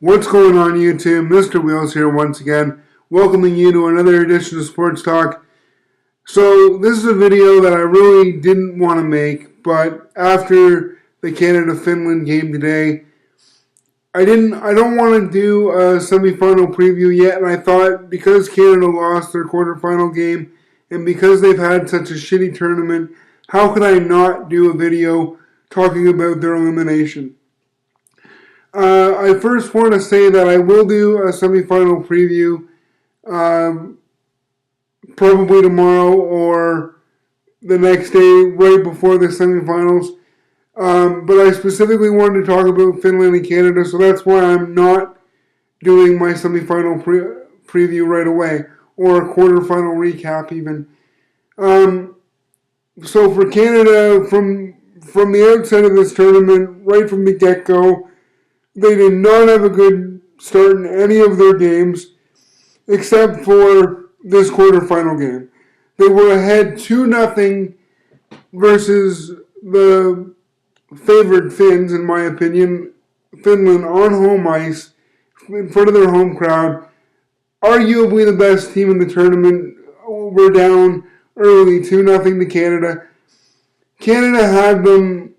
What's going on YouTube? Mr. Wheels here once again, welcoming you to another edition of Sports Talk. So this is a video that I really didn't want to make, but after the Canada-Finland game today, I don't want to do a semifinal preview yet, and I thought because Canada lost their quarterfinal game, and because they've had such a shitty tournament, how could I not do a video talking about their elimination? I first want to say that I will do a semifinal preview probably tomorrow or the next day right before the semifinals. But I specifically wanted to talk about Finland and Canada, so that's why I'm not doing my semifinal preview right away, or a quarterfinal recap even. So for Canada, from the outset of this tournament, right from the get-go, they did not have a good start in any of their games, except for this quarterfinal game. They were ahead 2-0 versus the favored Finns, in my opinion. Finland on home ice, in front of their home crowd. Arguably the best team in the tournament. We're down early 2-0 to Canada. Canada had them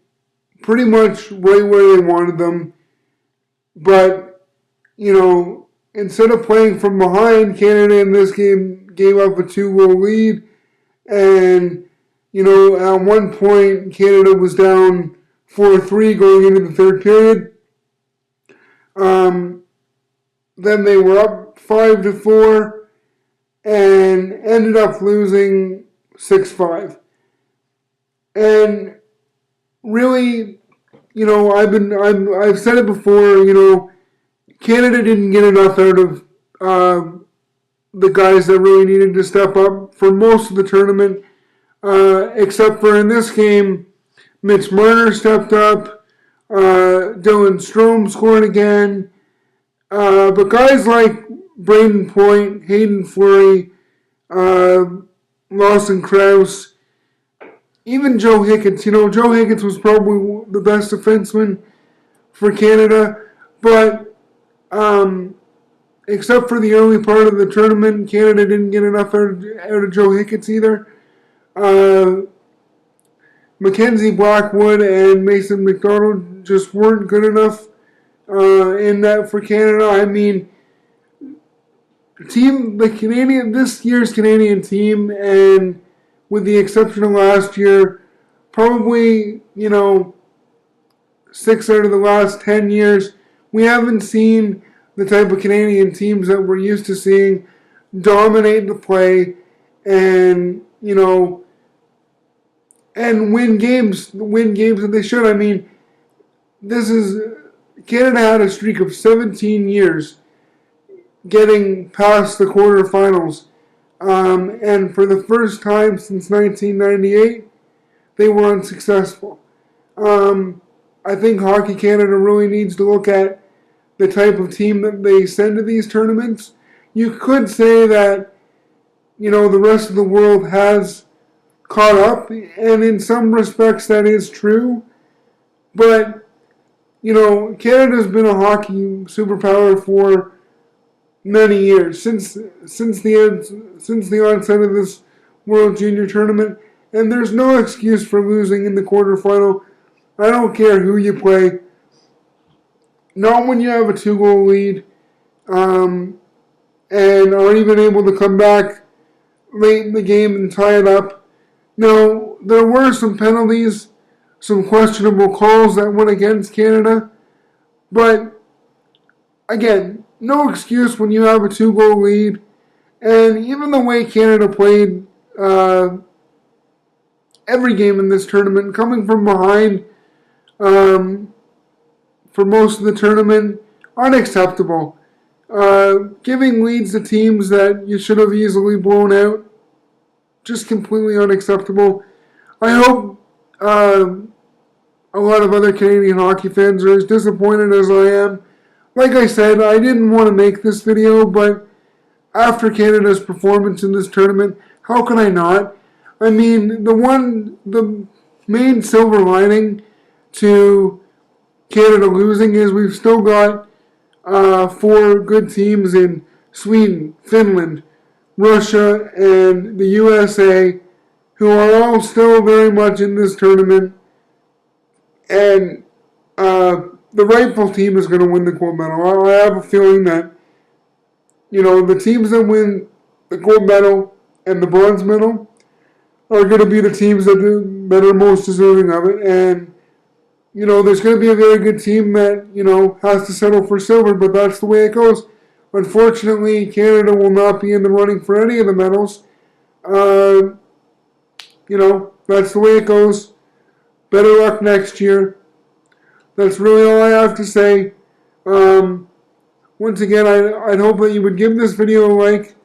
pretty much right where they wanted them. But, instead of playing from behind, Canada in this game gave up a 2-goal lead. And, at one point, Canada was down 4-3 going into the third period. Then they were up 5-4 and ended up losing 6-5. And really, I've said it before, Canada didn't get enough out of the guys that really needed to step up for most of the tournament, except for in this game, Mitch Marner stepped up, Dylan Strome scored again, but guys like Braden Point, Hayden Fleury, Lawson Krause, even Joe Higgins. Joe Higgins was probably the best defenseman for Canada, but except for the early part of the tournament, Canada didn't get enough out of Joe Higgins either. Mackenzie Blackwood and Mason McDonald just weren't good enough in that for Canada. I mean, this year's Canadian team, and with the exception of last year, probably, 6 out of the last 10 years, we haven't seen the type of Canadian teams that we're used to seeing dominate the play and, and win games that they should. I mean, Canada had a streak of 17 years getting past the quarterfinals. And for the first time since 1998, they were unsuccessful. I think Hockey Canada really needs to look at the type of team that they send to these tournaments. You could say that, the rest of the world has caught up, and in some respects that is true. But, Canada's been a hockey superpower for many years, since the onset of this World Junior Tournament, and there's no excuse for losing in the quarterfinal. I don't care who you play. Not when you have a 2-goal lead, and are even able to come back late in the game and tie it up. Now, there were some penalties, some questionable calls that went against Canada, but again, no excuse when you have a 2-goal lead. And even the way Canada played every game in this tournament, coming from behind for most of the tournament, unacceptable. Giving leads to teams that you should have easily blown out, just completely unacceptable. I hope a lot of other Canadian hockey fans are as disappointed as I am. Like I said, I didn't want to make this video, but after Canada's performance in this tournament, how can I not? I mean, the main silver lining to Canada losing is we've still got four good teams in Sweden, Finland, Russia, and the USA, who are all still very much in this tournament. And the rightful team is going to win the gold medal. I have a feeling that, the teams that win the gold medal and the bronze medal are going to be the teams that are most deserving of it. And, there's going to be a very good team that, has to settle for silver, but that's the way it goes. Unfortunately, Canada will not be in the running for any of the medals. That's the way it goes. Better luck next year. That's really all I have to say. Once again, I'd hope that you would give this video a like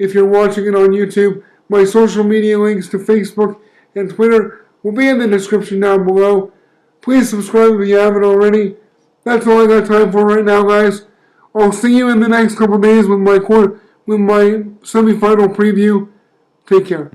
if you're watching it on YouTube. My social media links to Facebook and Twitter will be in the description down below. Please subscribe if you haven't already. That's all I got time for right now, guys. I'll see you in the next couple days with my semifinal preview. Take care.